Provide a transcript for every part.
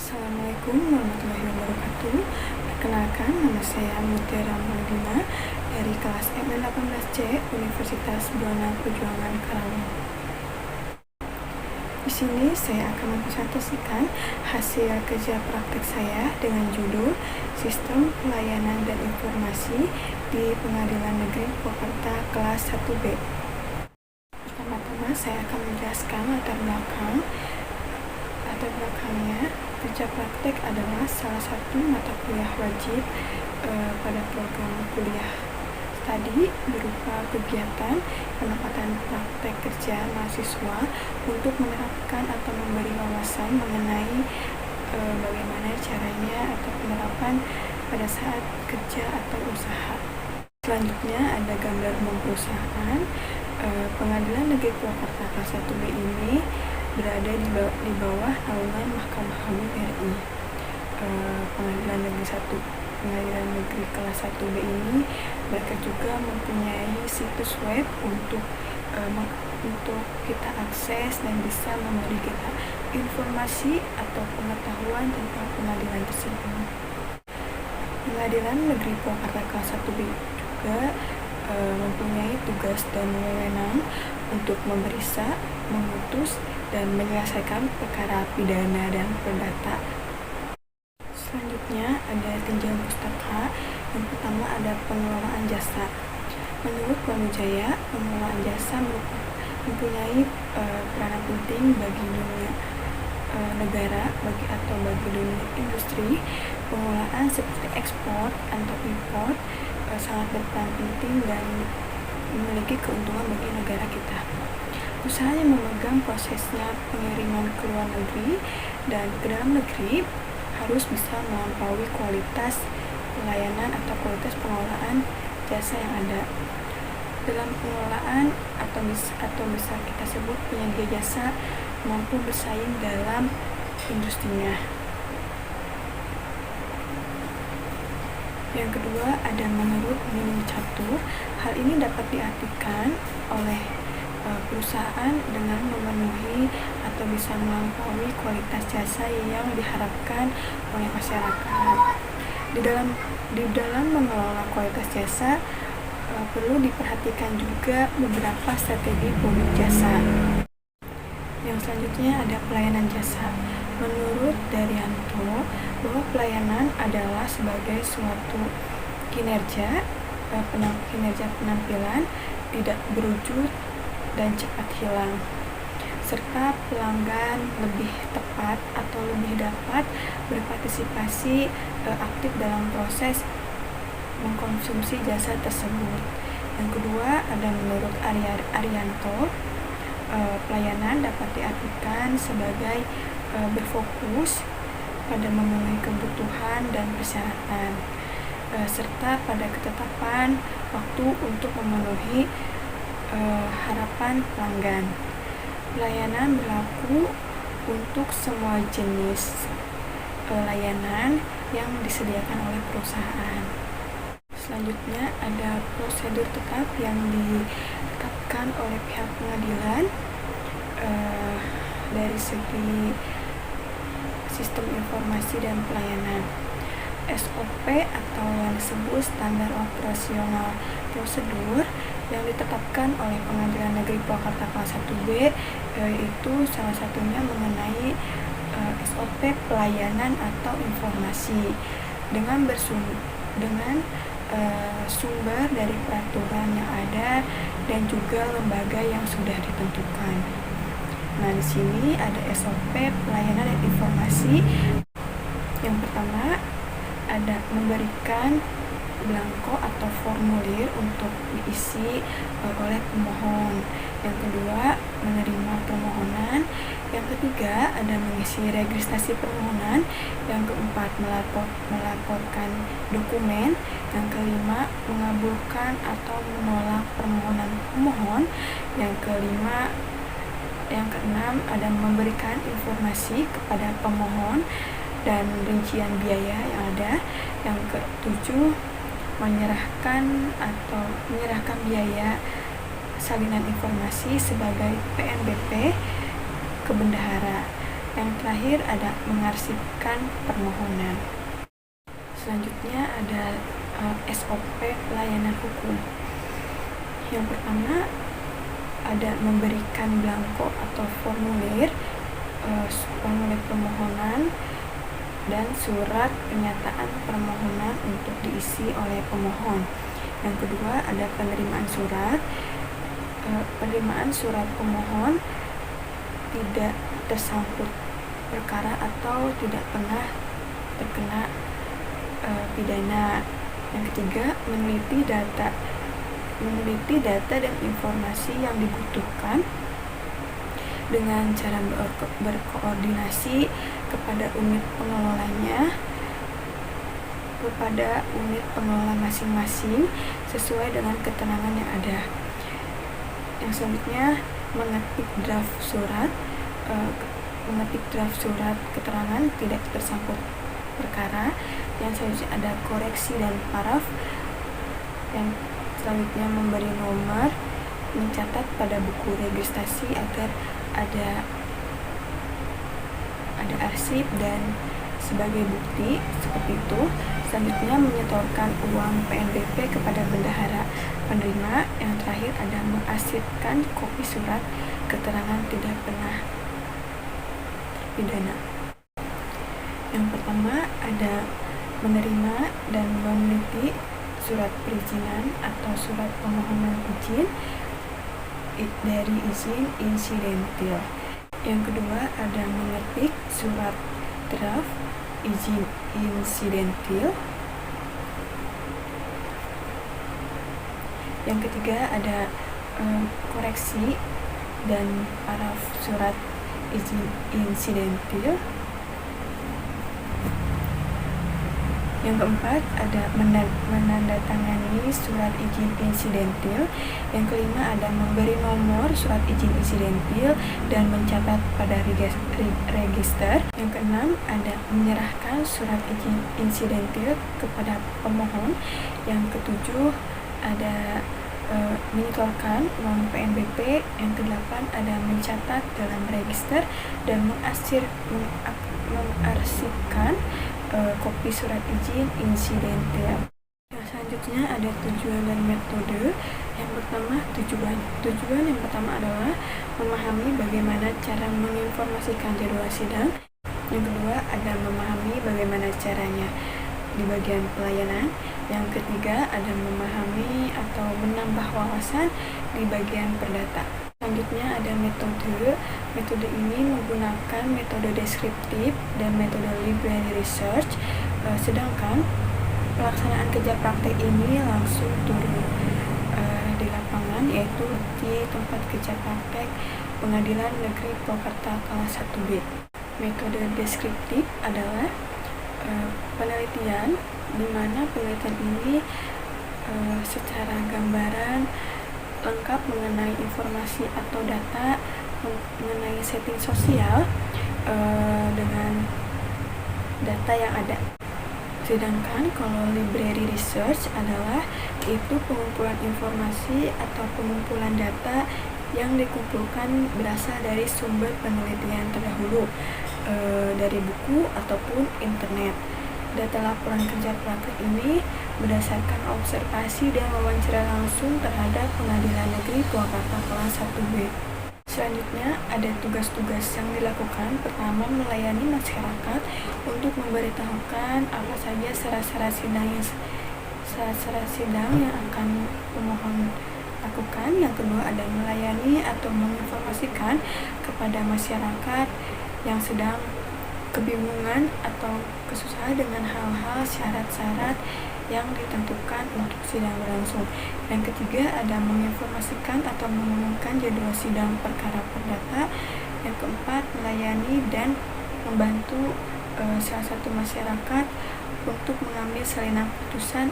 Assalamualaikum warahmatullahi wabarakatuh. Perkenalkan, nama saya Mutiara Maulidina dari kelas M18C Universitas Buana Perjuangan Karawang. Di sini saya akan mempresentasikan hasil kerja praktek saya dengan judul Sistem Pelayanan dan Informasi di Pengadilan Negeri Purwakarta kelas 1B. Pertama-tama saya akan menjelaskan latar belakangnya. Kerja praktek adalah salah satu mata kuliah wajib pada program kuliah tadi, berupa kegiatan penempatan praktek kerja mahasiswa untuk menerapkan atau memberi wawasan mengenai bagaimana caranya atau penerapan pada saat kerja atau usaha. Selanjutnya ada gambar umum perusahaan. Pengadilan Negeri Purwakarta kelas 1B ini berada di bawah naungan Mahkamah Agung RI. Pengadilan Negeri kelas 1B ini mereka juga mempunyai situs web untuk kita akses dan bisa memberi kita informasi atau pengetahuan tentang pengadilan tersebut. Pengadilan Negeri Purwakarta kelas 1B juga mempunyai tugas dan wewenang untuk memeriksa, memutus, dan menyelesaikan perkara pidana dan perdata. Selanjutnya ada tinjauan pustaka. Yang pertama ada pengelolaan jasa. Menurut Brawijaya, pengelolaan jasa mempunyai peranan penting bagi dunia negara, bagi dunia industri. Pengelolaan seperti ekspor atau impor sangat berperan penting dan memiliki keuntungan bagi negara kita. Usaha yang memegang prosesnya pengiriman ke luar negeri dan ke dalam negeri harus bisa melampaui kualitas pelayanan atau kualitas pengelolaan jasa yang ada. Dalam pengelolaan atau bisa kita sebut penyedia jasa mampu bersaing dalam industrinya. Yang kedua ada menurut minimum catur. Hal ini dapat diartikan oleh perusahaan dengan memenuhi atau bisa melampaui kualitas jasa yang diharapkan oleh masyarakat. Di dalam mengelola kualitas jasa perlu diperhatikan juga beberapa strategi produk jasa. Yang selanjutnya ada pelayanan jasa. Menurut Daryanto, bahwa pelayanan adalah sebagai suatu kinerja penampilan tidak berwujud dan cepat hilang, serta pelanggan lebih tepat atau lebih dapat berpartisipasi aktif dalam proses mengkonsumsi jasa tersebut. Yang kedua ada menurut Arianto, pelayanan dapat diartikan sebagai berfokus pada memenuhi kebutuhan dan persyaratan, serta pada ketetapan waktu untuk memenuhi harapan pelanggan. Pelayanan berlaku untuk semua jenis layanan yang disediakan oleh perusahaan. Selanjutnya ada prosedur tetap yang ditetapkan oleh pihak pengadilan dari segi sistem informasi dan pelayanan. SOP atau yang disebut standar operasional prosedur yang ditetapkan oleh Pengadilan Negeri Purwakarta kelas 1B, yaitu salah satunya mengenai SOP pelayanan atau informasi dengan sumber dari peraturan yang ada dan juga lembaga yang sudah ditentukan. Nah, di sini ada SOP pelayanan dan informasi. Yang pertama ada memberikan blanko atau formulir untuk diisi oleh pemohon. Yang kedua, menerima permohonan. Yang ketiga, ada mengisi registrasi permohonan. Yang keempat, melaporkan dokumen. Yang kelima, mengabulkan atau menolak permohonan pemohon. Yang keenam, ada memberikan informasi kepada pemohon dan rincian biaya yang ada. Yang ketujuh, menyerahkan biaya salinan informasi sebagai PNBP ke bendahara. Yang terakhir ada mengarsipkan permohonan. Selanjutnya ada SOP pelayanan hukum. Yang pertama ada memberikan belangko atau formulir permohonan dan surat pernyataan permohonan untuk diisi oleh pemohon. Yang kedua ada penerimaan surat. Penerimaan surat pemohon tidak tersangkut perkara atau tidak pernah terkena pidana. Yang ketiga meneliti data dan informasi yang dibutuhkan dengan cara berkoordinasi kepada unit pengelolanya, kepada unit pengelola masing-masing sesuai dengan ketenangan yang ada. Yang selanjutnya mengetik draft surat keterangan tidak tersangkut perkara. Yang selanjutnya ada koreksi dan paraf. Yang selanjutnya memberi nomor, mencatat pada buku registrasi agar ada arsip dan sebagai bukti seperti itu. Selanjutnya menyetorkan uang PNBP kepada bendahara penerima. Yang terakhir ada mengarsipkan kopi surat keterangan tidak pernah pidana. Yang pertama ada menerima dan meneliti surat perizinan atau surat permohonan izin dari izin insidentil. Yang kedua ada mengetik surat draft izin insidentil. Yang ketiga ada koreksi dan paraf surat izin insidentil. Yang keempat ada menandatangani surat izin insidentil. Yang kelima ada memberi nomor surat izin insidentil dan mencatat pada register. Yang keenam ada menyerahkan surat izin insidentil kepada pemohon. Yang ketujuh ada menyetorkan uang PNBP. Yang kedelapan ada mencatat dalam register dan mengarsipkan kopi surat izin insidentil. Yang selanjutnya ada tujuan dan metode. Yang pertama tujuan yang pertama adalah memahami bagaimana cara menginformasikan jadwal sidang. Yang kedua ada memahami bagaimana caranya di bagian pelayanan. Yang ketiga ada memahami atau menambah wawasan di bagian perdata. Selanjutnya ada metode. Metode ini menggunakan metode deskriptif dan metode library research. Sedangkan pelaksanaan kerja praktek ini langsung turun di lapangan, yaitu di tempat kerja praktek Pengadilan Negeri Purwakarta kelas 1B. Metode deskriptif adalah penelitian di mana penelitian ini secara gambaran lengkap mengenai informasi atau data mengenai setting sosial dengan data yang ada. Sedangkan kalau library research adalah itu pengumpulan informasi atau pengumpulan data yang dikumpulkan berasal dari sumber penelitian terdahulu, dari buku ataupun internet. Data laporan kerja praktek ini berdasarkan observasi dan wawancara langsung terhadap Pengadilan Negeri Purwakarta kelas 1B. Selanjutnya ada tugas-tugas yang dilakukan. Pertama, melayani masyarakat untuk memberitahukan apa saja syarat-syarat sidang yang akan pemohon lakukan. Yang kedua ada melayani atau menginformasikan kepada masyarakat yang sedang kebingungan atau kesusahan dengan hal-hal syarat-syarat yang ditentukan untuk sidang berlangsung. Yang ketiga ada menginformasikan atau mengumumkan jadwal sidang perkara perdata. Yang keempat melayani dan membantu salah satu masyarakat untuk mengambil salinan putusan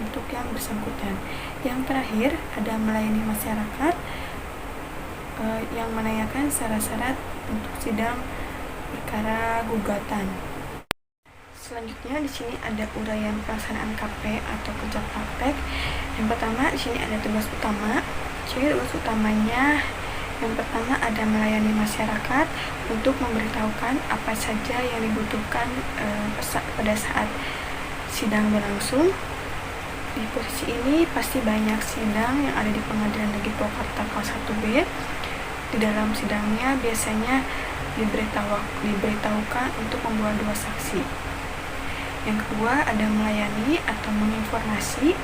untuk yang bersangkutan. Yang terakhir ada melayani masyarakat yang menanyakan syarat-syarat untuk sidang perkara gugatan. Selanjutnya di sini ada uraian pelaksanaan KP atau kerja praktek. Yang pertama di sini ada tugas utama. Jadi tugas utamanya Yang pertama ada melayani masyarakat untuk memberitahukan apa saja yang dibutuhkan pada saat sidang berlangsung. Di posisi ini pasti banyak sidang yang ada di Pengadilan Negeri Purwakarta kelas 1B. Di dalam sidangnya biasanya diberitahukan untuk membawa 2 saksi. Yang kedua ada melayani atau menginformasi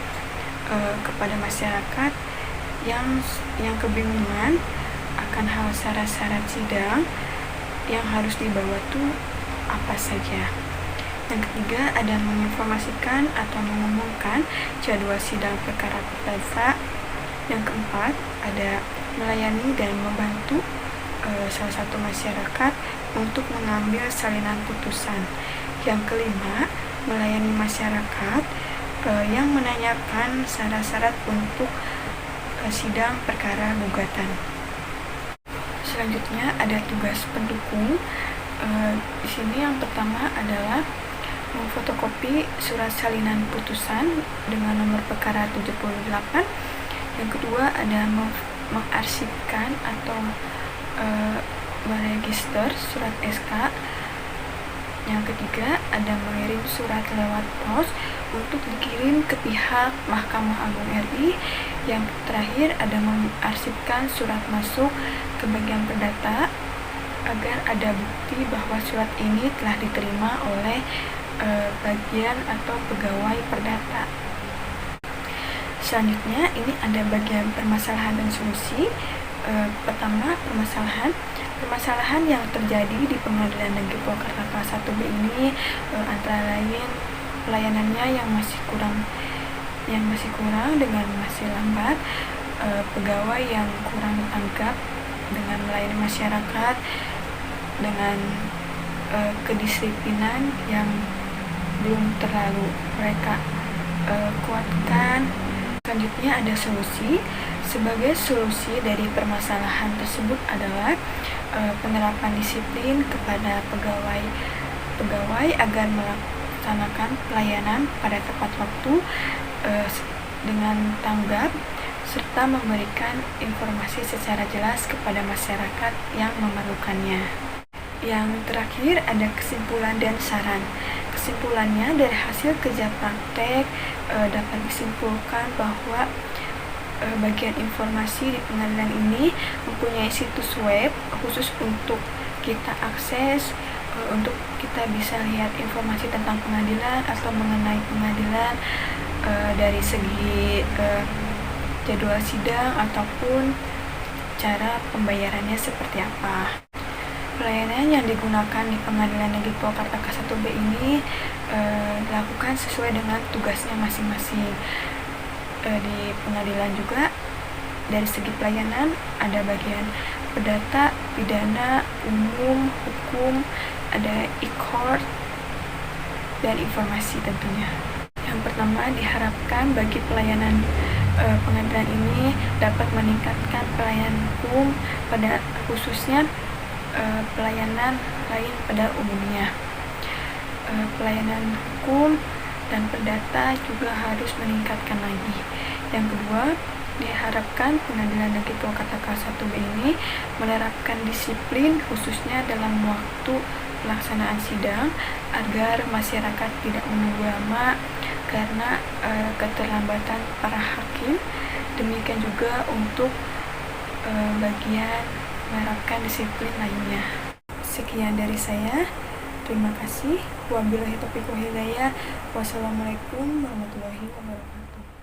kepada masyarakat yang kebingungan akan hal syarat-syarat sidang yang harus dibawa tuh apa saja. Yang ketiga ada menginformasikan atau mengumumkan jadwal sidang perkara perdata. Yang keempat ada melayani dan membantu salah satu masyarakat untuk mengambil salinan putusan. Yang kelima melayani masyarakat yang menanyakan syarat-syarat untuk sidang perkara gugatan. Selanjutnya ada tugas pendukung. Di sini yang pertama adalah memfotokopi surat salinan putusan dengan nomor perkara 78. Yang kedua ada mengarsipkan atau meregister surat SK. Yang ketiga ada mengirim surat lewat pos untuk dikirim ke pihak Mahkamah Agung RI. Yang terakhir ada mengarsipkan surat masuk ke bagian perdata agar ada bukti bahwa surat ini telah diterima oleh bagian atau pegawai perdata. Selanjutnya ini ada bagian permasalahan dan solusi. Pertama permasalahan yang terjadi di Pengadilan Negeri Purwakarta kelas 1B ini antara lain pelayanannya yang masih kurang dengan masih lambat, pegawai yang kurang tanggap dengan melayani masyarakat, dengan kedisiplinan yang belum terlalu mereka kuatkan. Selanjutnya ada solusi. Sebagai solusi dari permasalahan tersebut adalah penerapan disiplin kepada pegawai agar melaksanakan pelayanan pada tepat waktu dengan tanggap serta memberikan informasi secara jelas kepada masyarakat yang memerlukannya. Yang terakhir ada kesimpulan dan saran. Kesimpulannya dari hasil kerja praktek dapat disimpulkan bahwa bagian informasi di pengadilan ini mempunyai situs web khusus untuk kita akses, untuk kita bisa lihat informasi tentang pengadilan atau mengenai pengadilan dari segi jadwal sidang ataupun cara pembayarannya seperti apa. Pelayanan yang digunakan di Pengadilan Negeri Purwakarta kelas 1B ini dilakukan sesuai dengan tugasnya masing-masing. Di pengadilan juga dari segi pelayanan ada bagian perdata, pidana, umum, hukum, ada e-court, dan informasi tentunya. Yang pertama diharapkan bagi pelayanan pengadilan ini dapat meningkatkan pelayanan hukum pada khususnya pelayanan lain pada umumnya. Pelayanan hukum dan perdata juga harus meningkatkan lagi. Yang kedua, diharapkan Pengadilan Negeri Purwakarta kelas 1B ini menerapkan disiplin khususnya dalam waktu pelaksanaan sidang agar masyarakat tidak menunggu lama karena keterlambatan para hakim. Demikian juga untuk bagian menerapkan disiplin lainnya. Sekian dari saya. Terima kasih. Wabillahi taufiq wal hidayah. Wassalamualaikum warahmatullahi wabarakatuh.